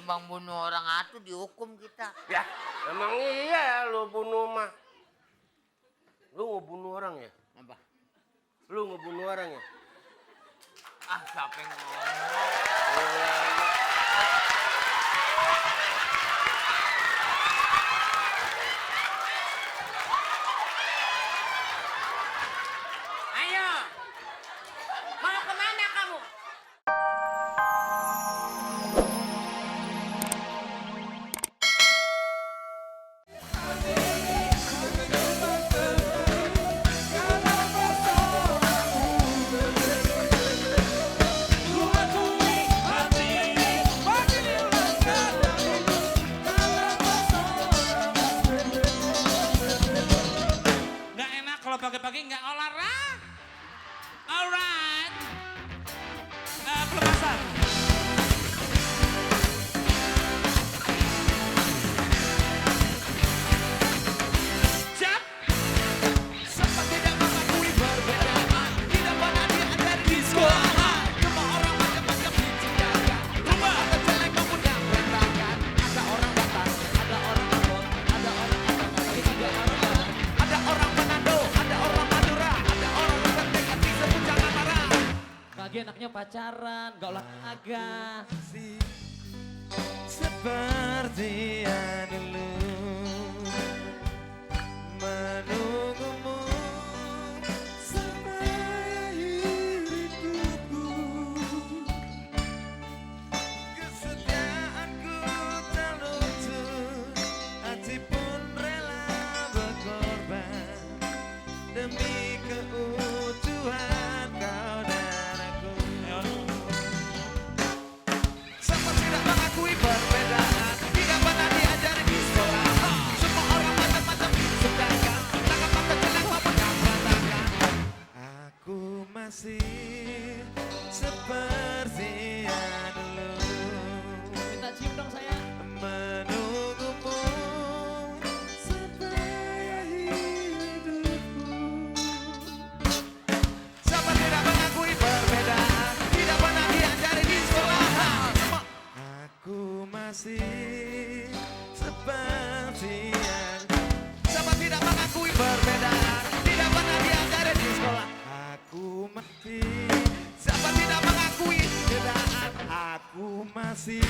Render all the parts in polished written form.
ketimbang bunuh orang atu dihukum kita. Ya, emang iya lu bunuh mah. Lu ngebunuh orang ya? Apa? Lu ngebunuh orang ya? Ah, siapa yang ngomong? Ayo, mau kemana kamu? Nggak enak kalau pagi-pagi nggak olahraga. Alright. Pelepasan. Jump. Sempat tidak mengakui perbedaan, tidak pernah diajar di sekolah. Semua orang macam-macam diciptakan. Rumah. Ada jelek maupun yang berantakan. Ada orang batas, ada orang abot, ada orang katakan, juga orang marah. Ada orang Manado, ada orang Madura, ada orang berpendekat disebut jangan marah. Lagi enaknya pacaran, gak olahraga. Seperti yang dulu menunggumu sampai akhir hidupku. Kesetiaanku tak luntur, hati pun rela berkorban demi keutuhan kau dan aku. Sempat tidak mengakui perbedaan, tidak pernah diajari di sekolah. Semua orang macam-macam diciptakan, tangan mata jelek maupun yang berantakan. Aku masih seperti yang dulu Minta cium dong saya. menunggumu sampai akhir hidupku. Sempat tidak mengakui perbedaan, tidak pernah diajari di sekolah. Aku masih seperti yang sempat tidak mengakui perbedaan, tidak pernah diajari di sekolah. Aku masih sempat tidak mengakui perbedaan. Aku masih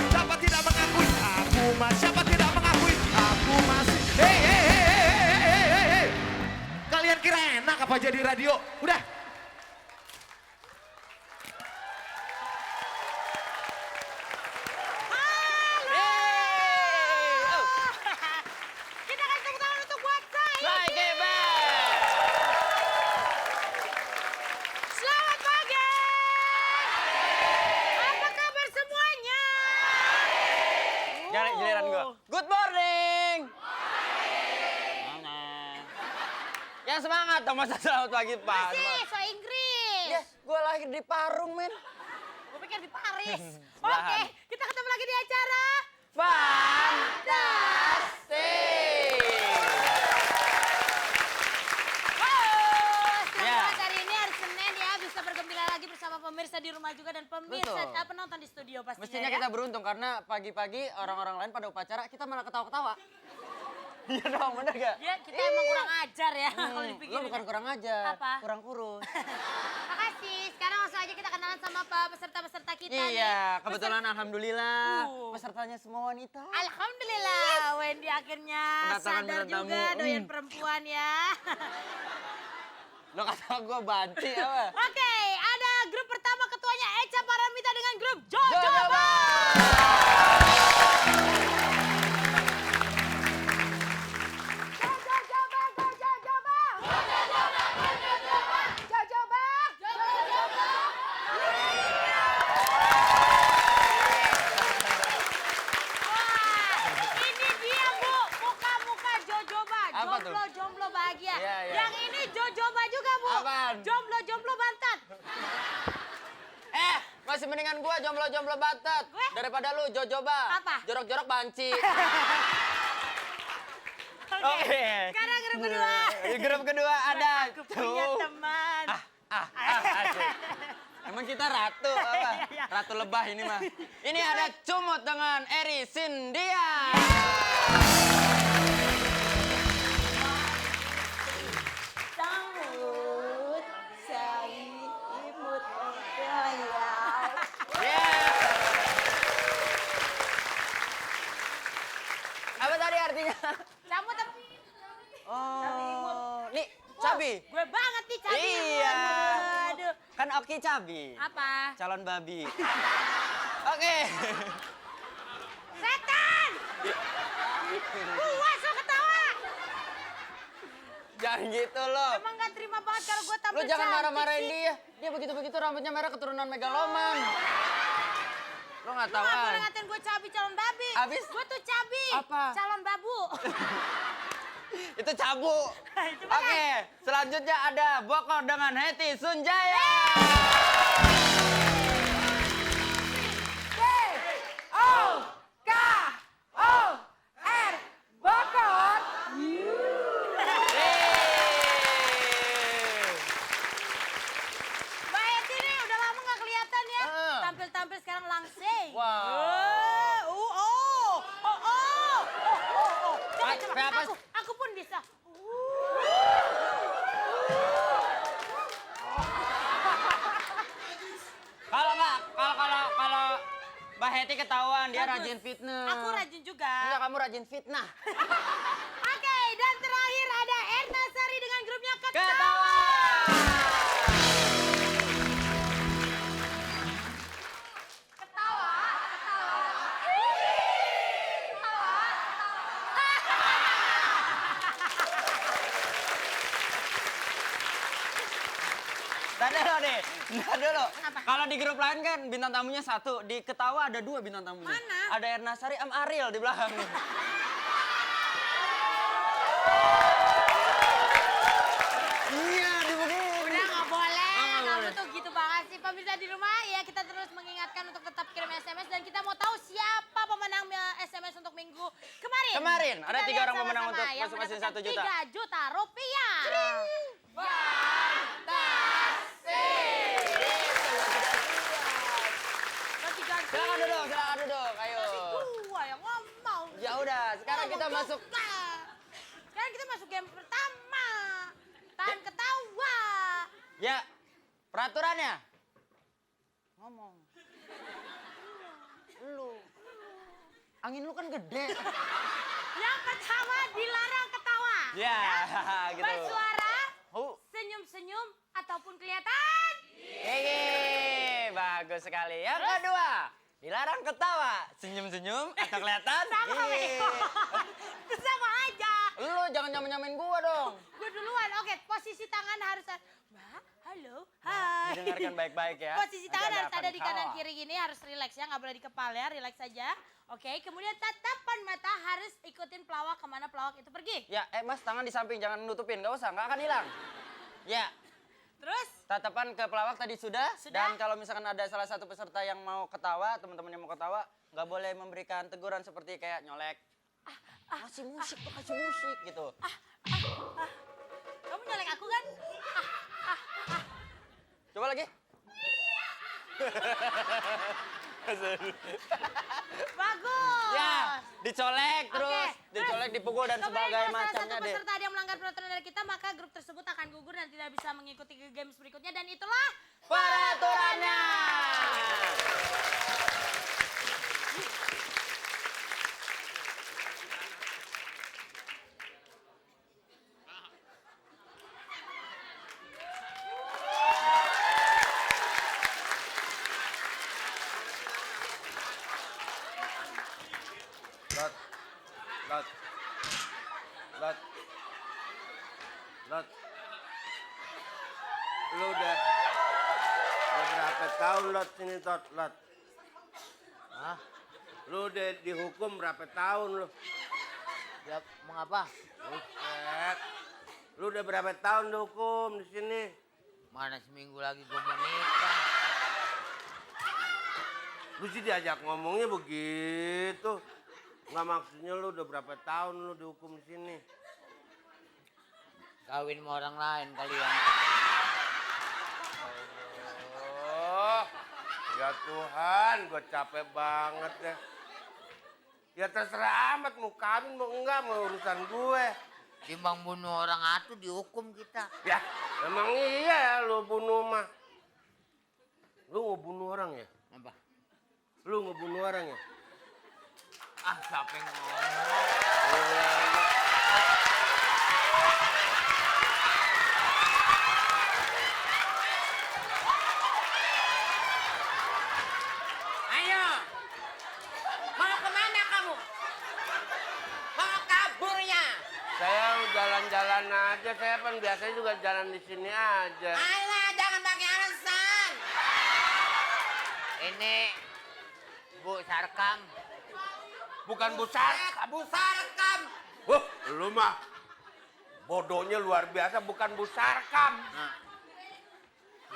sempat tidak mengakui. Aku masih sempat tidak mengakui. Aku masih. Hei hei hei hei hei hei hei. Kalian kira enak apa jadi radio? Udah. Kita kasih tepuk tangan untuk buat saya. Selamat pagi. Apa kabar semuanya? Giliran gua. Good morning. Mana? Yang semangat dong, masa selamat pagi, Pak. Masih so Inggris. Ya, gua lahir di Parung, men. Gue pikir di Paris. Oke, Belahan. kita ketemu lagi di acara. Fantastic. Senang Ya. banget hari ini hari Senin ya bisa bergembira lagi bersama pemirsa di rumah juga dan pemirsa Betul. penonton di studio pastinya. Mestinya ya. kita beruntung karena pagi-pagi orang-orang lain pada upacara, kita malah ketawa-ketawa. Iya dong, bener gak? Ya, kita emang kurang ajar ya kalau Lo dipikirin. bukan kurang aja, Apa? kurang kurus. Makasih. Sekarang langsung aja kita kenalan sama peserta-peserta kita nih. Iya, kebetulan alhamdulillah Uh. pesertanya semua wanita. Alhamdulillah, Wendy akhirnya Kedatangan sadar bintang juga tamu. doyan perempuan ya. Lo kata gue banci apa? Oke, ada grup pertama ketuanya Echa Paramita dengan grup Jojoba. Jojoba. Wah, ini dia Bu, muka-muka Jojoba. Apa tuh? Jomblo bahagia. Iya, iya. Yang ini Jojoba juga Bu. Apaan? Jomblo Banten. Masih mendingan gue jomblo-jomblo batet Gue? daripada lu jojoba. Apa? Jorok-jorok banci. Oke. Sekarang grup kedua. Grup kedua ada Aku punya teman. asik. Emang kita ratu. Apa? Ratu lebah ini mah. Ini ada Cumut dengan Eri Sindia. Sambut saya imut saya. Apa tadi artinya? Sambut tapi. Oh, nih cabi. Gue banget nih cabi. Iya. Aduh. Kan Oki cabi. Apa? Calon babi. Oke. Setan! Puas lo ketawa. Jangan gitu loh. Emang gak terima banget kalau gue tampil Lu jangan cantik marah-marahin sih. dia. Dia begitu-begitu rambutnya merah keturunan megaloman. Lu nggak Lu tahu gak boleh kan? ngatain gue cabi calon babi. Habis? Gue tuh cabi. Apa? Calon babu. Itu cabu. Itu benar. Oke, selanjutnya ada Bokor dengan Heti Sunjaya. B-O-K-O-R Bokor. Mbak Eti nih udah lama gak kelihatan ya. Tampil-tampil sekarang langsing. Wow. Coba, Kayak coba. apa? Aku pun bisa. Kalau Mbak Heti ketahuan dia Bagus. rajin fitnah. Aku rajin juga. Enggak, kamu rajin fitnah. Oke, dan terakhir ada Erna Sari dengan grupnya Ketawa. Ketawa. Ntar dulu nih, ntar dulu. Kenapa? Kalau di grup lain kan bintang tamunya satu, di Ketawa ada 2 bintang tamunya. Mana? Ada Erna Sari sama Ariel di belakang. Iya, di begini. Udah nggak boleh, nggak kamu boleh. tuh gitu banget sih. Pemirsa di rumah ya, kita terus mengingatkan untuk tetap kirim SMS dan kita mau tahu siapa pemenang SMS untuk minggu kemarin. Kemarin, ada Kita 3 lihat orang pemenang sama-sama untuk yang masing-masing mendapatkan 1 juta. 3 juta rupiah. Ganti-ganti. Silakan duduk, ayo. Gua yang ngomong. Ya udah, sekarang kita Ngomong masuk. juga. Sekarang kita masuk game pertama. Tahan ketawa. Ya, peraturannya. Ngomong. Lu. Angin lu kan gede. Yang pertama dilarang ketawa. Ya, gitu. Bersuara, Oh, senyum-senyum, ataupun kelihatan. Yeay, bagus sekali. Yang kedua, dilarang ketawa, senyum-senynyum atau kelihatan. Sama Yeay. Itu sama aja. Lu jangan nyamain gua dong. Gue duluan. Oke, posisi tangan harus... Mbak, halo, hai. Didengarkan baik-baik ya. Posisi Nanti tangan harus akan ada di kanan ketawa. kiri gini, harus rileks ya, nggak boleh di kepala ya, rileks saja. Oke, kemudian tatapan mata harus ikutin pelawak kemana pelawak itu pergi. Ya, Mas, tangan di samping, jangan nutupin, nggak usah, nggak akan hilang. Ya, Terus, tatapan ke pelawak tadi sudah. Sudah. Dan kalau misalkan ada salah satu peserta yang mau ketawa, teman-teman yang mau ketawa, nggak boleh memberikan teguran seperti kayak nyolek. Kasih musik, tuh kasih musik gitu. kamu nyolek aku kan? Coba lagi. Bagus. Ya, dicolek terus, Oke, dicolek, dipukul dan Kemudian sebagainya kalau salah macamnya satu deh. peserta ada yang melanggar peraturan dari kita, maka grup tersebut akan gugur dan tidak bisa mengikuti ke games berikutnya. Dan itulah Peraturannya. Lot. Lu udah berapa tahun Lot sini Tot? Lot. Hah? Lu udah dihukum berapa tahun lu? Ya, mengapa? Buset. Lu udah berapa tahun dihukum di sini? Mana seminggu lagi gue mau nikah. Lu sih diajak ngomongnya begitu. Nggak maksudnya lu udah berapa tahun lu dihukum di sini? Kawin sama orang lain kali ya. Oh, Ya Tuhan, gue capek banget ya. Ya terserah amat, mau kawin mau enggak, mau urusan gue. Timbang bunuh orang atu dihukum kita. Ya, emang iya ya lu bunuh mah. Lu ngebunuh orang ya? Apa? Lu ngebunuh orang ya? Ah, siapa yang ngomong? Ayo, mau kemana kamu? Mau kaburnya? Saya jalan-jalan aja, saya kan biasanya juga jalan di sini aja. Alah, jangan pakai alasan. Ini Bu Sarkam. Bukan busar. Bu Sarkam. Wah, lu mah bodohnya luar biasa, bukan busarkam.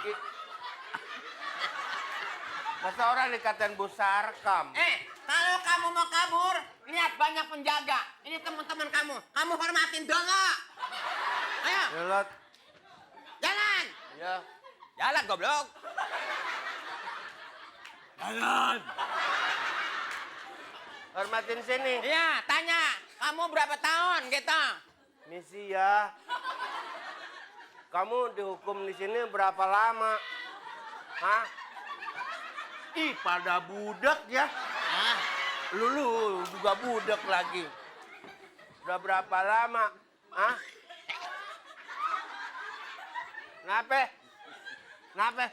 I- Masa orang dikatain busarkam? Kalau kamu mau kabur, lihat banyak penjaga. Ini teman-teman kamu. Kamu hormatin dulu. Ayo, Ya, Lot. jalan. Ya. Jalan goblok. Hormatin sini. Iya, tanya. Kamu berapa tahun gitu? Misi ya. Kamu dihukum di sini berapa lama? Hah? Ih, pada budak ya. Ah, Lu juga budak lagi. Udah berapa lama? Hah? Kenapa? Kenapa?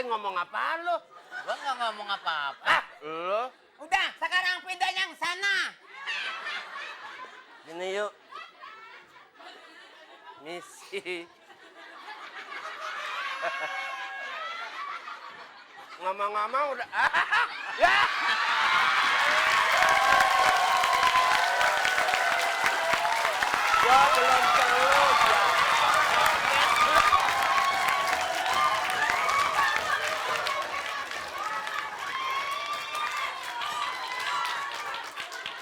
Ngomong apaan lu? gua nggak ngomong apa-apa. Ah, lu? Udah, sekarang pindah yang sana. Sini yuk. Misi. Ngomong-ngomong udah. Ya. Gua belum terus ya.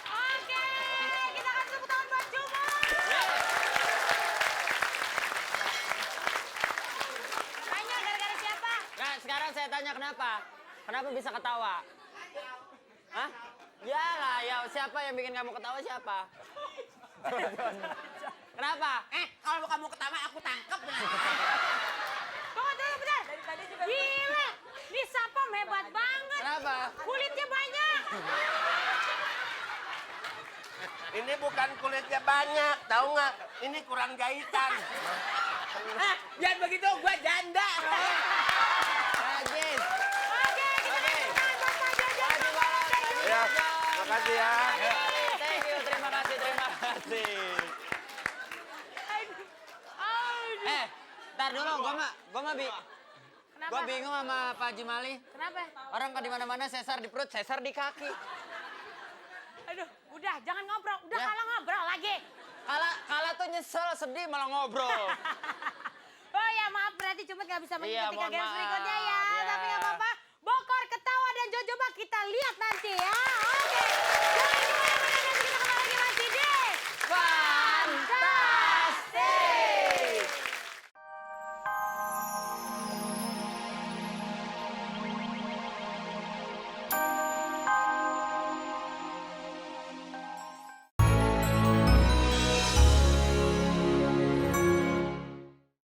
Oke, kita kasih tepuk tangan buat Jumur. Tanya gara-gara siapa? Nah, sekarang saya tanya kenapa? Kenapa bisa ketawa? Hah? Yalah, ya siapa yang bikin kamu ketawa siapa? Kenapa? Kalau kamu ketawa, aku tangkap. Tunggu dulu, benar. Gila, ini Sapam hebat banget. Kenapa? Kulitnya banyak. Ini bukan kulitnya banyak, tahu nggak? Ini kurang jahitan. Jangan begitu, gua janda. Rajin. Oke, kita kasih tepuk tangan buat Pak Jojo. Ya, makasih ya. Thank you, terima kasih, terima kasih. Aduh. Ntar dulu, Kenapa? gua bingung sama Pak Haji Mali. Kenapa? Orang kan di mana-mana sesar di perut, sesar di kaki. Aduh, udah jangan ngobrol. Udah Ya. kalau ngobrol lagi. Kala tuh nyesel, sedih malah ngobrol. Oh ya maaf berarti cuma nggak bisa mengikuti Iya, mohon games maaf, berikutnya ya. ya. Tapi nggak apa-apa. Bokor ketawa dan Jojo Bak kita lihat nanti ya.